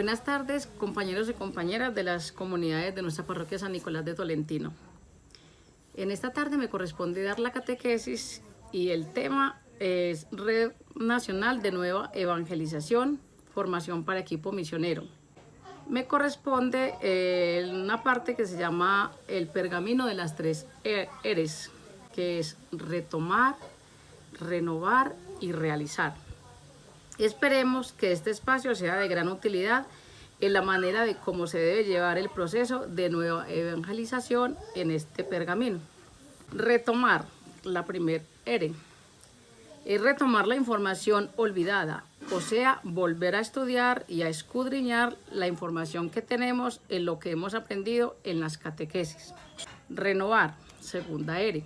Buenas tardes, compañeros y compañeras de las comunidades de nuestra parroquia San Nicolás de Tolentino. En esta tarde me corresponde dar la catequesis y el tema es Red Nacional de Nueva Evangelización, Formación para Equipo Misionero. Me corresponde una parte que se llama el pergamino de las tres Eres, que es retomar, renovar y realizar. Esperemos que este espacio sea de gran utilidad en la manera de cómo se debe llevar el proceso de nueva evangelización en este pergamino. Retomar, la primer R, es retomar la información olvidada, o sea, volver a estudiar y a escudriñar la información que tenemos en lo que hemos aprendido en las catequesis. Renovar, segunda R,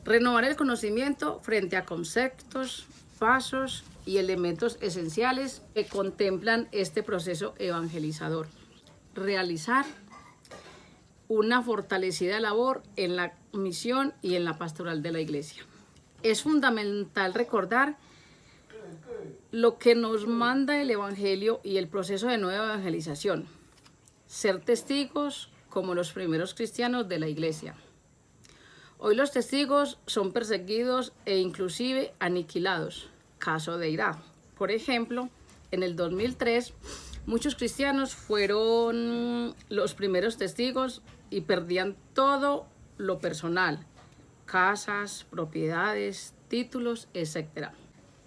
renovar el conocimiento frente a conceptos, pasos y elementos esenciales que contemplan este proceso evangelizador. Realizar una fortalecida labor en la misión y en la pastoral de la Iglesia. Es fundamental recordar lo que nos manda el Evangelio y el proceso de nueva evangelización. Ser testigos como los primeros cristianos de la Iglesia. Hoy los testigos son perseguidos e inclusive aniquilados. Caso de Irak. Por ejemplo, en el 2003, muchos cristianos fueron los primeros testigos y perdían todo lo personal, casas, propiedades, títulos, etc.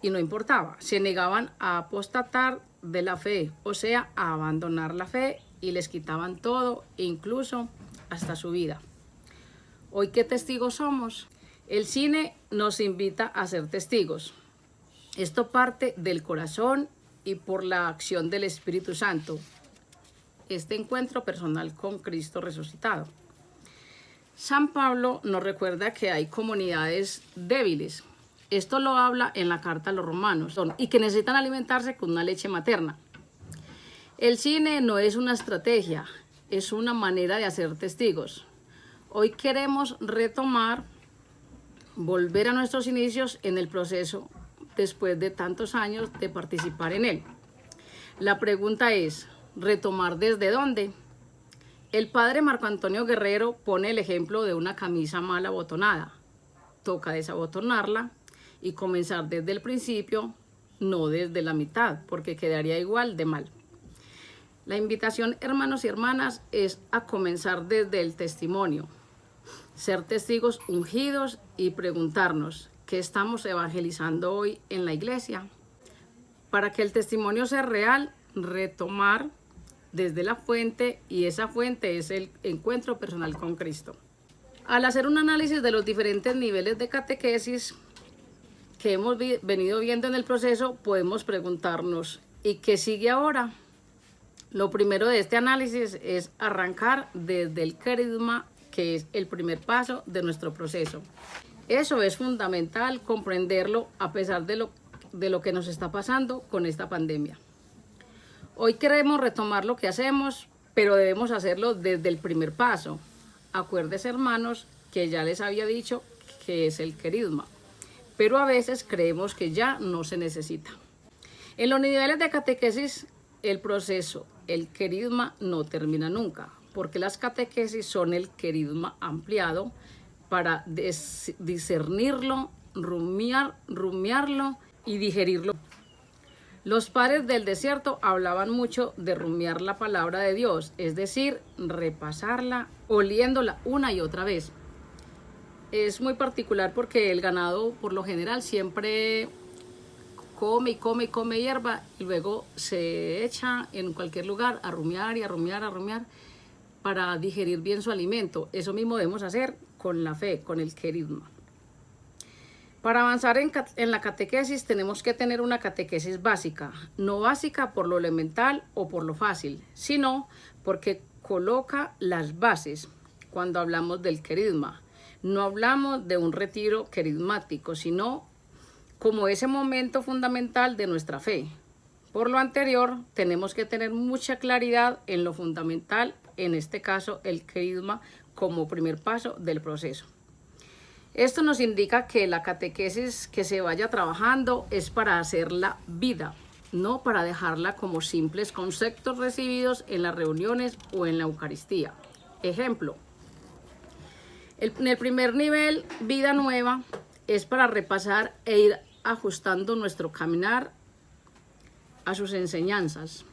Y no importaba, se negaban a apostatar de la fe, o sea, a abandonar la fe, y les quitaban todo, incluso hasta su vida. Hoy, ¿qué testigos somos? El cine nos invita a ser testigos. Esto parte del corazón y por la acción del Espíritu Santo. Este encuentro personal con Cristo resucitado. San Pablo nos recuerda que hay comunidades débiles. Esto lo habla en la carta a los romanos y que necesitan alimentarse con una leche materna. El cine no es una estrategia, es una manera de hacer testigos. Hoy queremos retomar, volver a nuestros inicios en el proceso después de tantos años de participar en él. La pregunta es, ¿retomar desde dónde? El padre Marco Antonio Guerrero pone el ejemplo de una camisa mal abotonada. Toca desabotonarla y comenzar desde el principio, no desde la mitad, porque quedaría igual de mal. La invitación, hermanos y hermanas, es a comenzar desde el testimonio, ser testigos ungidos y preguntarnos, ¿qué estamos evangelizando hoy en la iglesia? Para que el testimonio sea real, retomar desde la fuente, y esa fuente es el encuentro personal con Cristo. Al hacer un análisis de los diferentes niveles de catequesis que hemos venido viendo en el proceso, podemos preguntarnos, ¿y qué sigue ahora? Lo primero de este análisis es arrancar desde el querigma, que es el primer paso de nuestro proceso. Eso es fundamental comprenderlo a pesar de lo que nos está pasando con esta pandemia. Hoy queremos retomar lo que hacemos, pero debemos hacerlo desde el primer paso. Acuérdense, hermanos, que ya les había dicho que es el querigma, pero a veces creemos que ya no se necesita. En los niveles de catequesis, el proceso, el querigma, no termina nunca, porque las catequesis son el querigma ampliado para discernirlo, rumiarlo y digerirlo. Los padres del desierto hablaban mucho de rumiar la palabra de Dios, es decir, repasarla, oliéndola una y otra vez. Es muy particular porque el ganado, por lo general, siempre come y come y come hierba y luego se echa en cualquier lugar a rumiar y a rumiar, para digerir bien su alimento. Eso mismo debemos hacer con la fe, con el querigma. Para avanzar en la catequesis tenemos que tener una catequesis básica, no básica por lo elemental o por lo fácil, sino porque coloca las bases cuando hablamos del querigma. No hablamos de un retiro querigmático, sino como ese momento fundamental de nuestra fe. Por lo anterior, tenemos que tener mucha claridad en lo fundamental, en este caso el querigma, como primer paso del proceso. Esto nos indica que la catequesis que se vaya trabajando es para hacer la vida, no para dejarla como simples conceptos recibidos en las reuniones o en la Eucaristía. Ejemplo, en el primer nivel, Vida Nueva, es para repasar e ir ajustando nuestro caminar a sus enseñanzas.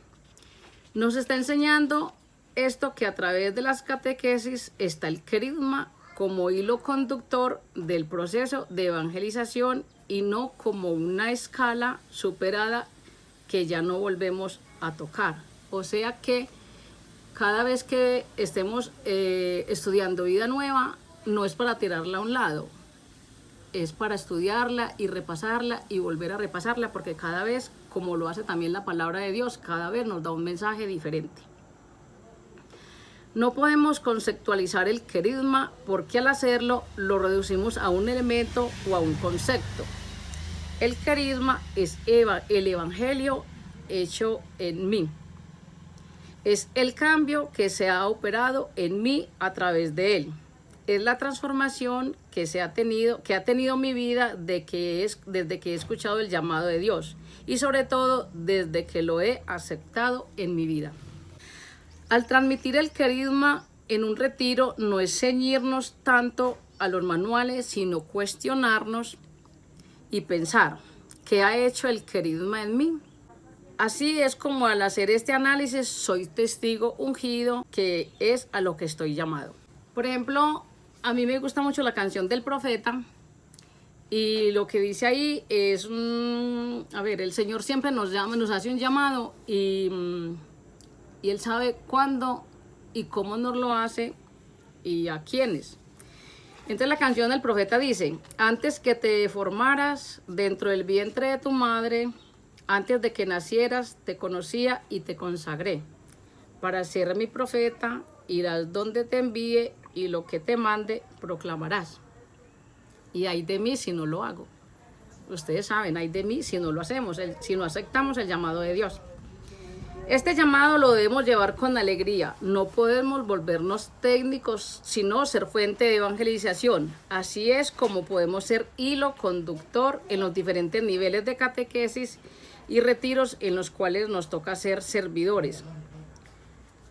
Nos está enseñando esto, que a través de las catequesis está el querigma como hilo conductor del proceso de evangelización y no como una escala superada que ya no volvemos a tocar. O sea que cada vez que estemos estudiando Vida Nueva, no es para tirarla a un lado, es para estudiarla y repasarla y volver a repasarla, porque cada vez, como lo hace también la palabra de Dios, cada vez nos da un mensaje diferente. No podemos conceptualizar el querigma porque al hacerlo lo reducimos a un elemento o a un concepto. El querigma es el evangelio hecho en mí. Es el cambio que se ha operado en mí a través de él. Es la transformación que ha tenido mi vida desde que he escuchado el llamado de Dios y sobre todo desde que lo he aceptado en mi vida. Al transmitir el querigma en un retiro no es ceñirnos tanto a los manuales, sino cuestionarnos y pensar, ¿qué ha hecho el querigma en mí? Así es como al hacer este análisis soy testigo ungido, que es a lo que estoy llamado. Por ejemplo, a mí me gusta mucho la canción del Profeta y lo que dice ahí es, el Señor siempre nos llama, nos hace un llamado y Él sabe cuándo y cómo nos lo hace y a quiénes. Entonces la canción del Profeta dice, antes que te formaras dentro del vientre de tu madre, antes de que nacieras, te conocía y te consagré. Para ser mi profeta, irás donde te envíe y lo que te mande, proclamarás. Y hay de mí si no lo hago. Ustedes saben, hay de mí si no lo hacemos, si no aceptamos el llamado de Dios. Este llamado lo debemos llevar con alegría. No podemos volvernos técnicos, sino ser fuente de evangelización. Así es como podemos ser hilo conductor en los diferentes niveles de catequesis y retiros en los cuales nos toca ser servidores.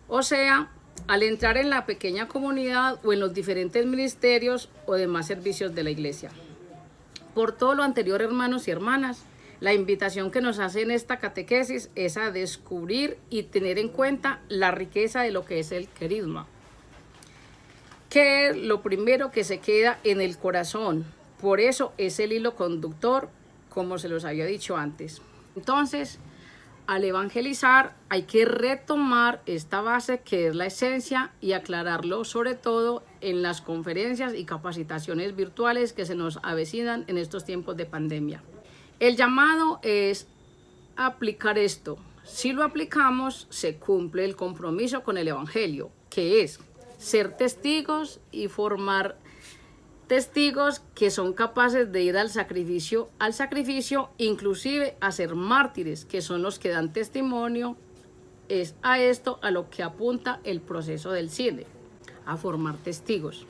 O sea, al entrar en la pequeña comunidad o en los diferentes ministerios o demás servicios de la iglesia. Por todo lo anterior, hermanos y hermanas, la invitación que nos hace en esta catequesis es a descubrir y tener en cuenta la riqueza de lo que es el querigma, que es lo primero que se queda en el corazón. Por eso es el hilo conductor, como se los había dicho antes. Entonces, al evangelizar hay que retomar esta base que es la esencia y aclararlo sobre todo en las conferencias y capacitaciones virtuales que se nos avecinan en estos tiempos de pandemia. El llamado es aplicar esto. Si lo aplicamos, se cumple el compromiso con el evangelio, que es ser testigos y formar testigos que son capaces de ir al sacrificio, inclusive a ser mártires, que son los que dan testimonio. Es a esto a lo que apunta el proceso del CIDE, a formar testigos.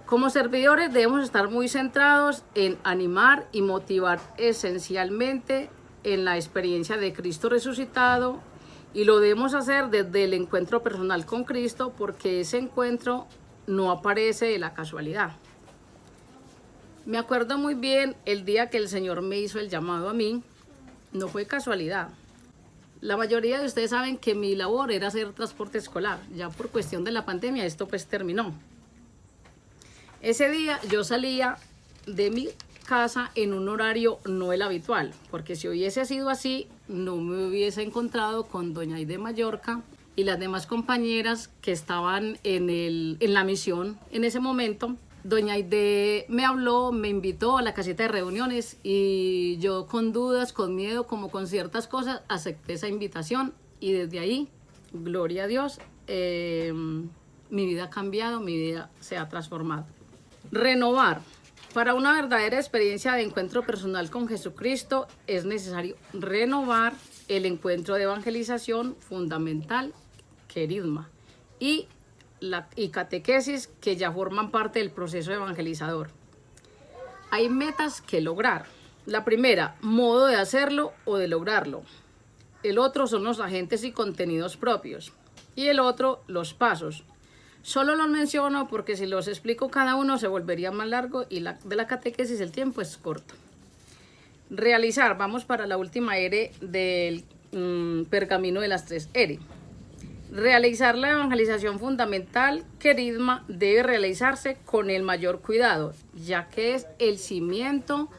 Como servidores debemos estar muy centrados en animar y motivar esencialmente en la experiencia de Cristo resucitado, y lo debemos hacer desde el encuentro personal con Cristo, porque ese encuentro no aparece de la casualidad. Me acuerdo muy bien el día que el Señor me hizo el llamado a mí, no fue casualidad. La mayoría de ustedes saben que mi labor era hacer transporte escolar. Ya por cuestión de la pandemia esto pues terminó. Ese día yo salía de mi casa en un horario no el habitual, porque si hubiese sido así, no me hubiese encontrado con doña Aide Mallorca y las demás compañeras que estaban en la misión en ese momento. Doña Aide me habló, me invitó a la casita de reuniones y yo con dudas, con miedo, como con ciertas cosas, acepté esa invitación y desde ahí, gloria a Dios, mi vida ha cambiado, mi vida se ha transformado. Renovar. Para una verdadera experiencia de encuentro personal con Jesucristo es necesario renovar el encuentro de evangelización fundamental, querigma, y catequesis que ya forman parte del proceso evangelizador. Hay metas que lograr. La primera, modo de hacerlo o de lograrlo. El otro son los agentes y contenidos propios. Y el otro, los pasos. Solo los menciono porque si los explico cada uno se volvería más largo y de la catequesis el tiempo es corto. Realizar, vamos para la última R del pergamino de las 3 R. Realizar la evangelización fundamental, querigma, debe realizarse con el mayor cuidado, ya que es el cimiento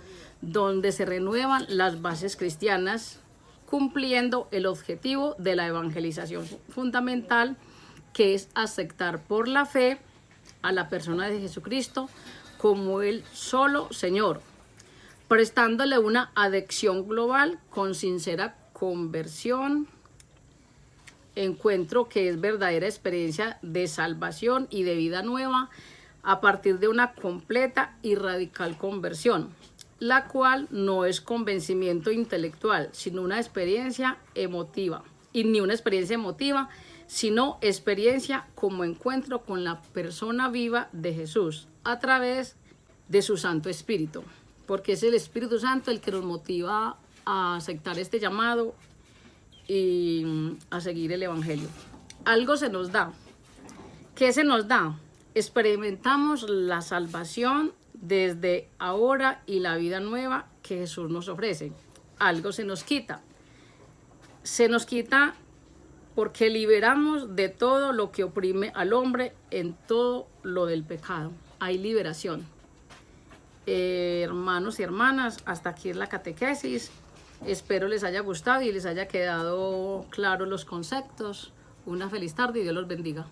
donde se renuevan las bases cristianas, cumpliendo el objetivo de la evangelización fundamental, que es aceptar por la fe a la persona de Jesucristo como el solo Señor, prestándole una adhesión global con sincera conversión, encuentro que es verdadera experiencia de salvación y de vida nueva a partir de una completa y radical conversión, la cual no es convencimiento intelectual, sino una experiencia emotiva, y ni una experiencia emotiva, sino experiencia como encuentro con la persona viva de Jesús a través de su Santo Espíritu, porque es el Espíritu Santo el que nos motiva a aceptar este llamado y a seguir el Evangelio. Algo se nos da. ¿Qué se nos da? Experimentamos la salvación desde ahora y la vida nueva que Jesús nos ofrece. Algo se nos quita. Se nos quita porque liberamos de todo lo que oprime al hombre en todo lo del pecado. Hay liberación. Hermanos y hermanas, hasta aquí es la catequesis. Espero les haya gustado y les haya quedado claros los conceptos. Una feliz tarde y Dios los bendiga.